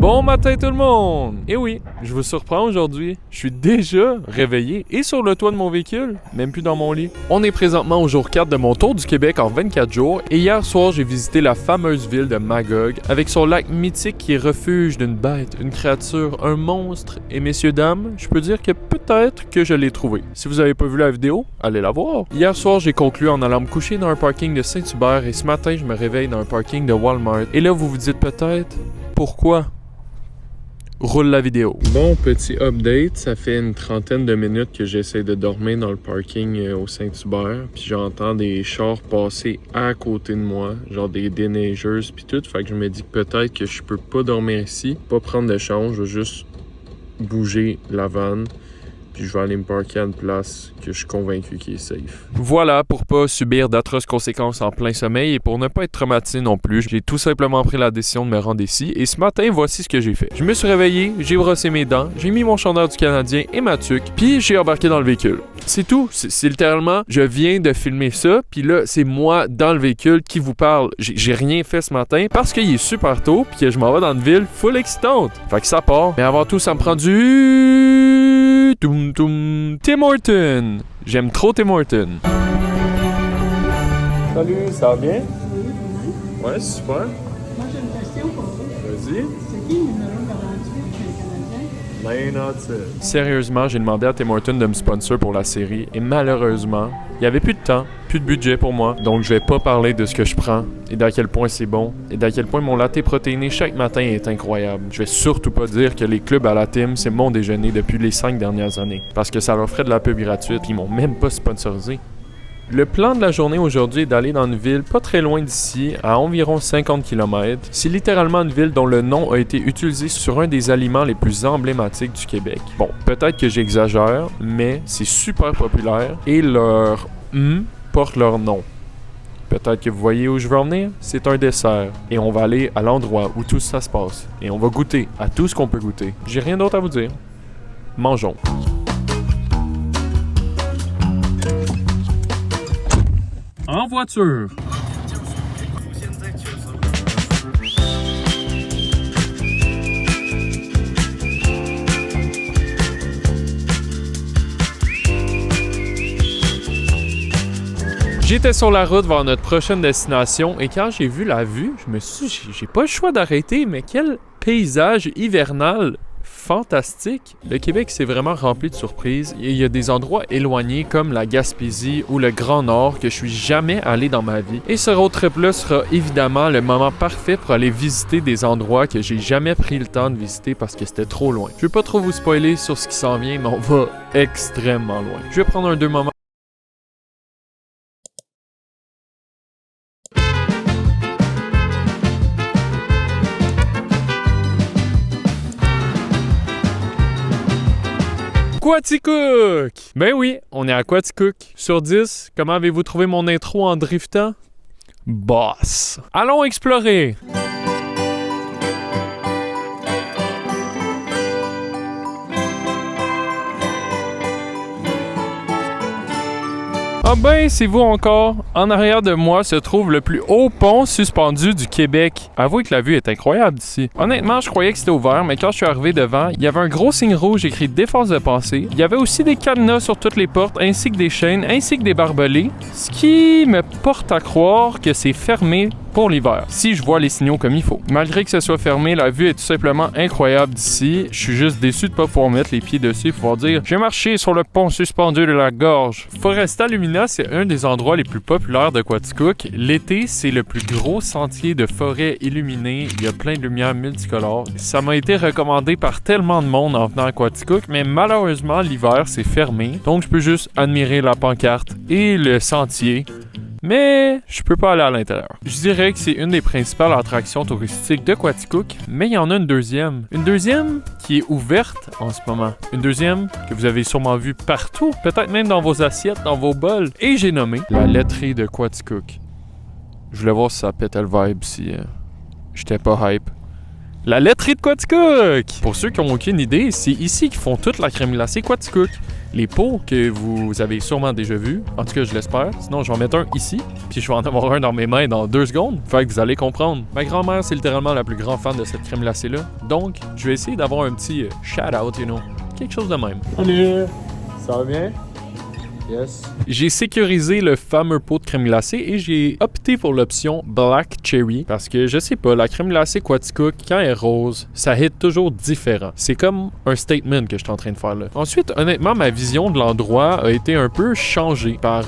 Bon matin tout le monde! Et oui, je vous surprends aujourd'hui. Je suis déjà réveillé et sur le toit de mon véhicule, même plus dans mon lit. On est présentement au jour 4 de mon tour du Québec en 24 jours et hier soir j'ai visité la fameuse ville de Magog avec son lac mythique qui est refuge d'une bête, une créature, un monstre. Et messieurs dames, je peux dire que peut-être que je l'ai trouvé. Si vous avez pas vu la vidéo, allez la voir. Hier soir j'ai conclu en allant me coucher dans un parking de Saint-Hubert et ce matin je me réveille dans un parking de Walmart. Et là vous vous dites peut-être, pourquoi? Roule la vidéo. Bon, petit update, ça fait une trentaine de minutes que j'essaie de dormir dans le parking au Saint-Hubert, puis j'entends des chars passer à côté de moi, genre des déneigeuses puis tout, fait que je me dis que peut-être que je peux pas dormir ici, pas prendre de chance, je vais juste bouger la vanne. Puis je vais aller me parquer à une place que je suis convaincu qu'il est safe. Voilà, pour pas subir d'atroces conséquences en plein sommeil et pour ne pas être traumatisé non plus, j'ai tout simplement pris la décision de me rendre ici et ce matin, voici ce que j'ai fait. Je me suis réveillé, j'ai brossé mes dents, j'ai mis mon chandail du Canadien et ma tuque, puis j'ai embarqué dans le véhicule. C'est tout, c'est littéralement, je viens de filmer ça, puis là, c'est moi dans le véhicule qui vous parle. J'ai rien fait ce matin parce qu'il est super tôt, puis que je m'en vais dans une ville full excitante. Fait que ça part. Mais avant tout, ça me prend du... Tim Hortons. J'aime trop Tim Hortons. Salut, ça va bien? Ouais, super. Moi, j'ai une question pour vous. Vas-y. C'est qui le numéro 48 chez le Canadien? Sérieusement, j'ai demandé à Tim Hortons de me sponsor pour la série et malheureusement, il n'y avait plus de temps, plus de budget pour moi. Donc je vais pas parler de ce que je prends et d'à quel point c'est bon et d'à quel point mon latte protéiné chaque matin est incroyable. Je vais surtout pas dire que les clubs à la Tim, c'est mon déjeuner depuis les 5 dernières années parce que ça leur ferait de la pub gratuite puis ils m'ont même pas sponsorisé. Le plan de la journée aujourd'hui est d'aller dans une ville pas très loin d'ici, à environ 50 km. C'est littéralement une ville dont le nom a été utilisé sur un des aliments les plus emblématiques du Québec. Bon, peut-être que j'exagère, mais c'est super populaire et leur porte leur nom. Peut-être que vous voyez où je veux en venir, c'est un dessert. Et on va aller à l'endroit où tout ça se passe. Et on va goûter à tout ce qu'on peut goûter. J'ai rien d'autre à vous dire. Mangeons. En voiture. J'étais sur la route vers notre prochaine destination et quand j'ai vu la vue, je me suis dit, j'ai pas le choix d'arrêter, mais quel paysage hivernal fantastique. Le Québec, c'est vraiment rempli de surprises. Il y a des endroits éloignés comme la Gaspésie ou le Grand Nord que je suis jamais allé dans ma vie. Et ce road trip-là sera évidemment le moment parfait pour aller visiter des endroits que j'ai jamais pris le temps de visiter parce que c'était trop loin. Je vais pas trop vous spoiler sur ce qui s'en vient, mais on va extrêmement loin. Je vais prendre deux moments. Quaticook! Ben oui, on est à Quaticook. Sur 10, comment avez-vous trouvé mon intro en driftant? Boss! Allons explorer! Ah ben, c'est vous encore. En arrière de moi se trouve le plus haut pont suspendu du Québec. Avouez que la vue est incroyable d'ici. Honnêtement, je croyais que c'était ouvert, mais quand je suis arrivé devant, il y avait un gros signe rouge écrit défense de passer. Il y avait aussi des cadenas sur toutes les portes, ainsi que des chaînes, ainsi que des barbelés. Ce qui me porte à croire que c'est fermé pour l'hiver, si je vois les signaux comme il faut. Malgré que ce soit fermé, la vue est tout simplement incroyable d'ici. Je suis juste déçu de pas pouvoir mettre les pieds dessus et pouvoir dire « J'ai marché sur le pont suspendu de la gorge ». Foresta Lumina, c'est un des endroits les plus populaires de Quaticook. L'été, c'est le plus gros sentier de forêt illuminé. Il y a plein de lumières multicolores. Ça m'a été recommandé par tellement de monde en venant à Quaticook, mais malheureusement, l'hiver, c'est fermé. Donc, je peux juste admirer la pancarte et le sentier. Mais je peux pas aller à l'intérieur. Je dirais que c'est une des principales attractions touristiques de Quaticook, mais il y en a une deuxième. Une deuxième qui est ouverte en ce moment. Une deuxième que vous avez sûrement vue partout, peut-être même dans vos assiettes, dans vos bols. Et j'ai nommé la laiterie de Quaticook. Je voulais voir si ça pétait le vibe, si j'étais pas hype. La laiterie de Quaticook! Pour ceux qui n'ont aucune idée, c'est ici qu'ils font toute la crème glacée Quaticook. Les pots que vous avez sûrement déjà vus, en tout cas je l'espère, sinon je vais en mettre un ici, puis je vais en avoir un dans mes mains dans 2 secondes, fait que vous allez comprendre. Ma grand-mère c'est littéralement la plus grande fan de cette crème glacée-là, donc je vais essayer d'avoir un petit shout-out, quelque chose de même. Salut! Ça va bien? Yes. J'ai sécurisé le fameux pot de crème glacée et j'ai opté pour l'option Black Cherry parce que je sais pas, la crème glacée Quaticook, quand elle est rose, ça hit toujours différent. C'est comme un statement que je suis en train de faire là. Ensuite, honnêtement, ma vision de l'endroit a été un peu changée par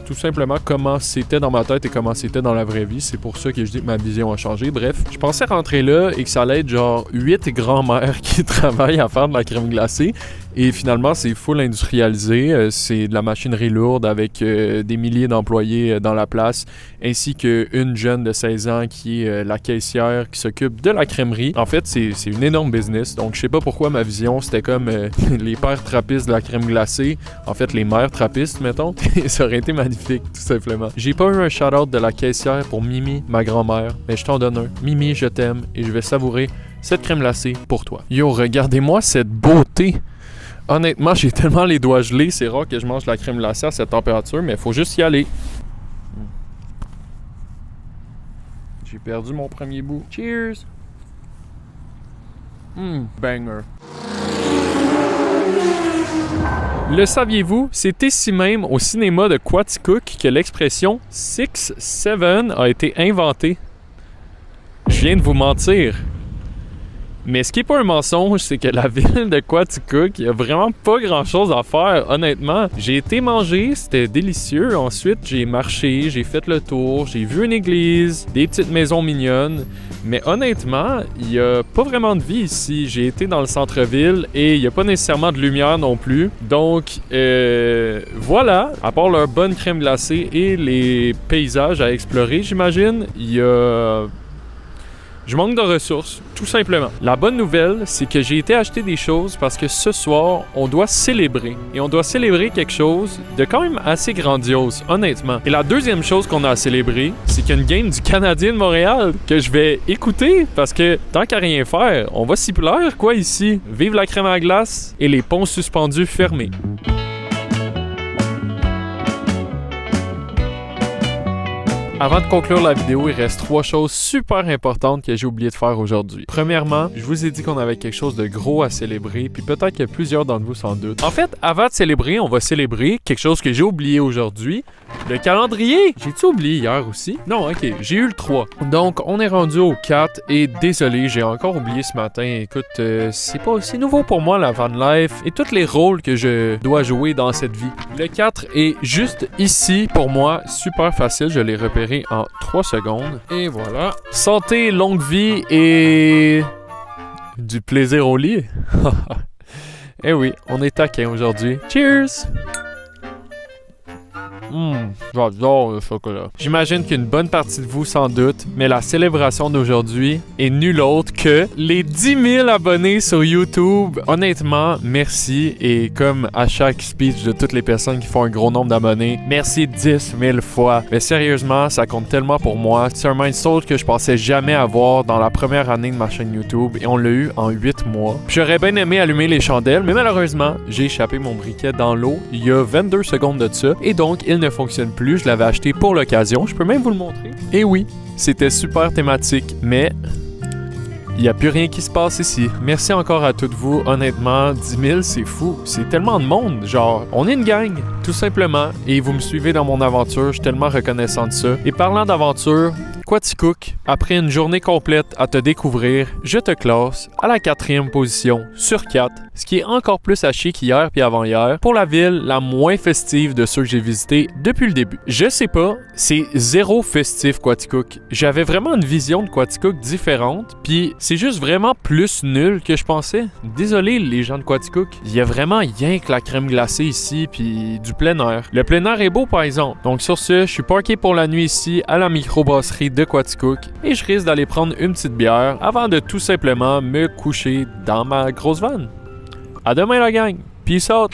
tout simplement comment c'était dans ma tête et comment c'était dans la vraie vie. C'est pour ça que je dis que ma vision a changé. Bref, je pensais rentrer là et que ça allait être genre 8 grands-mères qui travaillent à faire de la crème glacée. Et finalement, c'est full industrialisé. C'est de la machinerie lourde avec des milliers d'employés dans la place, ainsi qu'une jeune de 16 ans qui est la caissière qui s'occupe de la crèmerie. En fait, c'est une énorme business. Donc, je sais pas pourquoi ma vision, c'était comme les pères trappistes de la crème glacée. En fait, les mères trappistes, mettons. Ça aurait été magnifique, tout simplement. J'ai pas eu un shout-out de la caissière pour Mimi, ma grand-mère, mais je t'en donne un. Mimi, je t'aime et je vais savourer cette crème glacée pour toi. Yo, regardez-moi cette beauté! Honnêtement, j'ai tellement les doigts gelés, c'est rare que je mange de la crème glacée à cette température, mais il faut juste y aller. J'ai perdu mon premier bout. Cheers! Banger. Le saviez-vous, c'est ici même au cinéma de Quaticook que l'expression 6-7 a été inventée. Je viens de vous mentir. Mais ce qui est pas un mensonge, c'est que la ville de Quaticook, il y a vraiment pas grand-chose à faire, honnêtement. J'ai été manger, c'était délicieux. Ensuite, j'ai marché, j'ai fait le tour, j'ai vu une église, des petites maisons mignonnes. Mais honnêtement, il y a pas vraiment de vie ici. J'ai été dans le centre-ville et il y a pas nécessairement de lumière non plus. Donc, voilà. À part leur bonne crème glacée et les paysages à explorer, j'imagine, il y a... Je manque de ressources, tout simplement. La bonne nouvelle, c'est que j'ai été acheter des choses parce que ce soir, on doit célébrer. Et on doit célébrer quelque chose de quand même assez grandiose, honnêtement. Et la deuxième chose qu'on a à célébrer, c'est qu'il y a une game du Canadien de Montréal que je vais écouter parce que tant qu'à rien faire, on va s'y plaire, quoi, ici. Vive la crème à glace et les ponts suspendus fermés. Avant de conclure la vidéo, il reste 3 choses super importantes que j'ai oublié de faire aujourd'hui. Premièrement, je vous ai dit qu'on avait quelque chose de gros à célébrer, puis peut-être que plusieurs d'entre vous s'en doutent. En fait, avant de célébrer, on va célébrer quelque chose que j'ai oublié aujourd'hui, le calendrier. J'ai-tu oublié hier aussi? Non, ok, j'ai eu le 3. Donc, on est rendu au 4, et désolé, j'ai encore oublié ce matin. Écoute, c'est nouveau pour moi la van life, et tous les rôles que je dois jouer dans cette vie. Le 4 est juste ici, pour moi, super facile, je l'ai repéré en 3 secondes. Et voilà. Santé, longue vie et... du plaisir au lit. Eh oui, on est taquin aujourd'hui. Cheers! J'adore le chocolat. J'imagine qu'une bonne partie de vous s'en doute, mais la célébration d'aujourd'hui est nulle autre que les 10 000 abonnés sur YouTube. Honnêtement, merci. Et comme à chaque speech de toutes les personnes qui font un gros nombre d'abonnés, merci 10 000 fois. Mais sérieusement, ça compte tellement pour moi. C'est un milestone que je pensais jamais avoir dans la première année de ma chaîne YouTube et on l'a eu en 8 mois. J'aurais bien aimé allumer les chandelles, mais malheureusement, j'ai échappé mon briquet dans l'eau il y a 22 secondes de ça et donc il ne fonctionne plus. Je l'avais acheté pour l'occasion. Je peux même vous le montrer. Et oui, c'était super thématique, mais il n'y a plus rien qui se passe ici. Merci encore à toutes vous. Honnêtement, 10 000, c'est fou. C'est tellement de monde. Genre, on est une gang, tout simplement. Et vous me suivez dans mon aventure. Je suis tellement reconnaissant de ça. Et parlant d'aventure, Quaticook, après une journée complète à te découvrir, je te classe à la 4e position sur 4, ce qui est encore plus à chier qu'hier puis avant-hier, pour la ville la moins festive de ceux que j'ai visités depuis le début. Je sais pas, c'est zéro festif Quaticook. J'avais vraiment une vision de Quaticook différente, puis c'est juste vraiment plus nul que je pensais. Désolé les gens de Quaticook, il y a vraiment rien que la crème glacée ici puis du plein air. Le plein air est beau par exemple. Donc sur ce, je suis parké pour la nuit ici à la microbrasserie de Quaticook et je risque d'aller prendre une petite bière avant de tout simplement me coucher dans ma grosse vanne. À demain la gang. Peace out.